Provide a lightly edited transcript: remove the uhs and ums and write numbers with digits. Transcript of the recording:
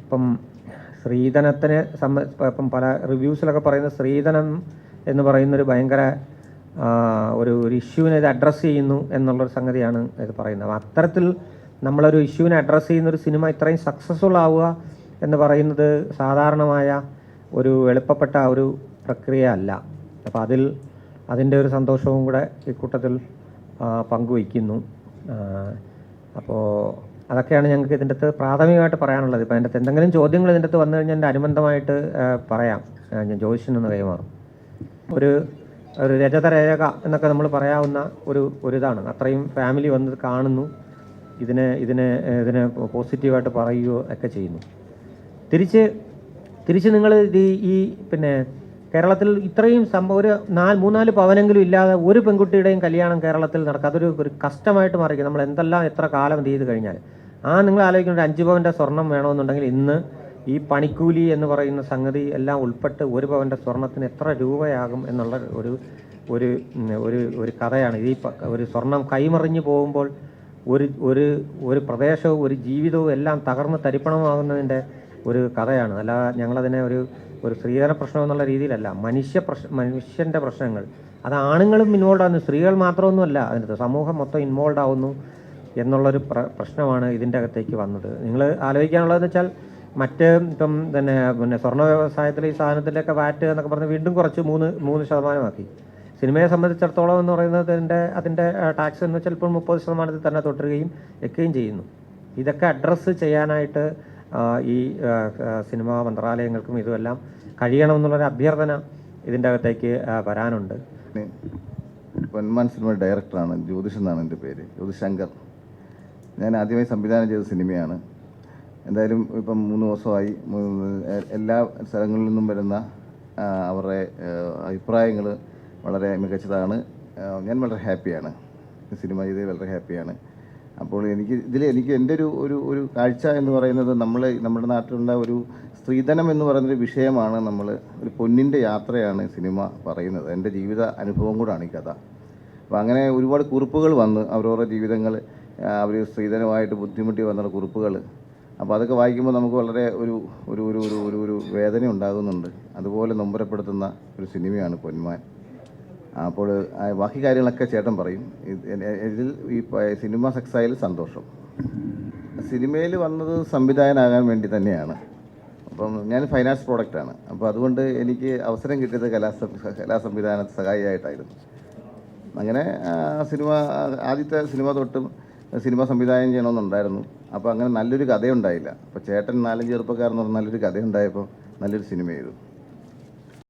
ഇപ്പം സ്ത്രീധനത്തിന് ഇപ്പം പല റിവ്യൂസിലൊക്കെ പറയുന്ന സ്ത്രീധനം എന്ന് പറയുന്നൊരു ഭയങ്കര ഒരു ഇഷ്യൂവിനെ ഇത് അഡ്രസ്സ് ചെയ്യുന്നു എന്നുള്ളൊരു സംഗതിയാണ് ഇത് പറയുന്നത്. അത്തരത്തിൽ നമ്മളൊരു ഇഷ്യൂവിനെ അഡ്രസ്സ് ചെയ്യുന്നൊരു സിനിമ ഇത്രയും സക്സസ്ഫുൾ ആവുക എന്ന് പറയുന്നത് സാധാരണമായ ഒരു എളുപ്പപ്പെട്ട ഒരു പ്രക്രിയ അല്ല. അപ്പോൾ അതിൻ്റെ ഒരു സന്തോഷവും കൂടെ ഈ കൂട്ടത്തിൽ പങ്കുവയ്ക്കുന്നു. അപ്പോൾ അതൊക്കെയാണ് ഞങ്ങൾക്ക് ഇതിൻ്റെ അകത്ത് പ്രാഥമികമായിട്ട് പറയാനുള്ളത്. ഇപ്പോൾ അതിൻ്റെ അകത്ത് എന്തെങ്കിലും ചോദ്യങ്ങൾ ഇതിൻ്റെ അകത്ത് വന്നു കഴിഞ്ഞാൽ എൻ്റെ അനുബന്ധമായിട്ട് പറയാം. ഞാൻ ജോയിസിനൊന്ന് കൈമാറും. ഒരു രജതരേഖ എന്നൊക്കെ നമ്മൾ പറയാവുന്ന ഒരിതാണ്. അത്രയും ഫാമിലി വന്ന് കാണുന്നു, ഇതിനെ പോസിറ്റീവായിട്ട് പറയുകയോ ഒക്കെ ചെയ്യുന്നു. തിരിച്ച് നിങ്ങൾ ഈ പിന്നെ കേരളത്തിൽ ഇത്രയും സംഭവം ഒരു 3-4 പവനെങ്കിലും ഇല്ലാതെ ഒരു പെൺകുട്ടിയുടെയും കല്യാണം കേരളത്തിൽ നടക്കുക അതൊരു കഷ്ടമായിട്ട് മാറിക്കും. നമ്മൾ എത്ര കാലം ചെയ്ത് കഴിഞ്ഞാൽ നിങ്ങൾ ആലോചിക്കേണ്ട 5 പവൻ്റെ സ്വർണം വേണമെന്നുണ്ടെങ്കിൽ ഇന്ന് ഈ പണിക്കൂലി എന്ന് പറയുന്ന സംഗതി എല്ലാം ഉൾപ്പെട്ട് 1 പവൻ്റെ സ്വർണത്തിന് എത്ര രൂപയാകും എന്നുള്ള ഒരു കഥയാണ്. ഈ ഒരു സ്വർണം കൈമറിഞ്ഞു പോകുമ്പോൾ ഒരു പ്രദേശവും ഒരു ജീവിതവും എല്ലാം തകർന്ന് തരിപ്പണമാകുന്നതിൻ്റെ ഒരു കഥയാണ്. അല്ലാതെ ഞങ്ങളതിനെ ഒരു സ്ത്രീധന പ്രശ്നം എന്നുള്ള രീതിയിലല്ല, മനുഷ്യൻ്റെ പ്രശ്നങ്ങൾ. അത് ആണുങ്ങളും ഇൻവോൾവ് ആകുന്നു, സ്ത്രീകൾ മാത്രമൊന്നുമല്ല അതിനകത്ത്, സമൂഹം മൊത്തം ഇൻവോൾവ് ആവുന്നു എന്നുള്ളൊരു പ്രശ്നമാണ് ഇതിൻ്റെ അകത്തേക്ക് വന്നത്. നിങ്ങൾ ആലോചിക്കാനുള്ളതെന്ന് വെച്ചാൽ ഇപ്പം പിന്നെ സ്വർണ്ണ വ്യവസായത്തിൽ ഈ സാധനത്തിൻ്റെയൊക്കെ വാറ്റ് എന്നൊക്കെ പറഞ്ഞ് വീണ്ടും കുറച്ച് 3% സിനിമയെ സംബന്ധിച്ചിടത്തോളം എന്ന് പറയുന്നത് അതിൻ്റെ ടാക്സ് എന്ന് വെച്ചാൽ ഇപ്പോൾ 30% തന്നെ തുടരുകയും ഒക്കെയും ചെയ്യുന്നു. ഇതൊക്കെ അഡ്രസ്സ് ചെയ്യാനായിട്ട് ഈ സിനിമാ മന്ത്രാലയങ്ങൾക്കും ഇതുമെല്ലാം കഴിയണമെന്നുള്ളൊരു അഭ്യർത്ഥന ഇതിൻ്റെ അകത്തേക്ക് വരാനുണ്ട്. പൊന്മാൻ സിനിമ ഡയറക്ടറാണ്, ജ്യോതിഷ് എന്നാണ് എൻ്റെ പേര്, ജ്യോതിഷ് ശങ്കർ. ഞാൻ ആദ്യമായി സംവിധാനം ചെയ്ത സിനിമയാണ്. എന്തായാലും ഇപ്പം 3 ദിവസമായി. എല്ലാ സ്ഥലങ്ങളിൽ നിന്നും വരുന്ന അവരുടെ അഭിപ്രായങ്ങൾ വളരെ മികച്ചതാണ്. ഞാൻ വളരെ ഹാപ്പിയാണ്, സിനിമ ചെയ്തതിൽ വളരെ ഹാപ്പിയാണ്. അപ്പോൾ എനിക്ക് എൻ്റെ ഒരു കാഴ്ച എന്ന് പറയുന്നത് നമ്മുടെ നാട്ടിലുള്ള ഒരു സ്ത്രീധനം എന്ന് പറയുന്നൊരു വിഷയമാണ്. ഒരു പൊന്നിൻ്റെ യാത്രയാണ് സിനിമ പറയുന്നത്. എൻ്റെ ജീവിത അനുഭവം കൂടാണ് ഈ കഥ. അപ്പോൾ അങ്ങനെ ഒരുപാട് കുറിപ്പുകൾ വന്ന് അവരവരുടെ ജീവിതങ്ങൾ അവർ സ്ത്രീധനമായിട്ട് ബുദ്ധിമുട്ടി വന്ന കുറിപ്പുകൾ. അപ്പോൾ അതൊക്കെ വായിക്കുമ്പോൾ നമുക്ക് വളരെ ഒരു വേദന ഉണ്ടാകുന്നുണ്ട്. അതുപോലെ നൊമ്പരപ്പെടുത്തുന്ന ഒരു സിനിമയാണ് പൊന്മാൻ. അപ്പോൾ ബാക്കി കാര്യങ്ങളൊക്കെ ചേട്ടൻ പറയും. ഇതിൽ ഈ സിനിമ സക്സസ്സായാൽ സന്തോഷം. സിനിമയിൽ വന്നത് സംവിധായകനാകാൻ വേണ്ടി തന്നെയാണ്. അപ്പം ഞാൻ ഫൈൻ ആർട്സ് പ്രോഡക്റ്റാണ്. അപ്പോൾ അതുകൊണ്ട് എനിക്ക് അവസരം കിട്ടിയത് കലാസംവിധാന സഹായിയായിട്ടായിരുന്നു. അങ്ങനെ ആദ്യത്തെ സിനിമ തൊട്ടും സിനിമ സംവിധാനം ചെയ്യണമെന്നുണ്ടായിരുന്നു. അപ്പോൾ അങ്ങനെ നല്ലൊരു കഥയുണ്ടായില്ല. അപ്പോൾ ചേട്ടൻ 4 ചെറുപ്പക്കാരെന്ന് പറഞ്ഞാൽ നല്ലൊരു കഥയുണ്ടായപ്പോൾ നല്ലൊരു സിനിമ ചെയ്തു.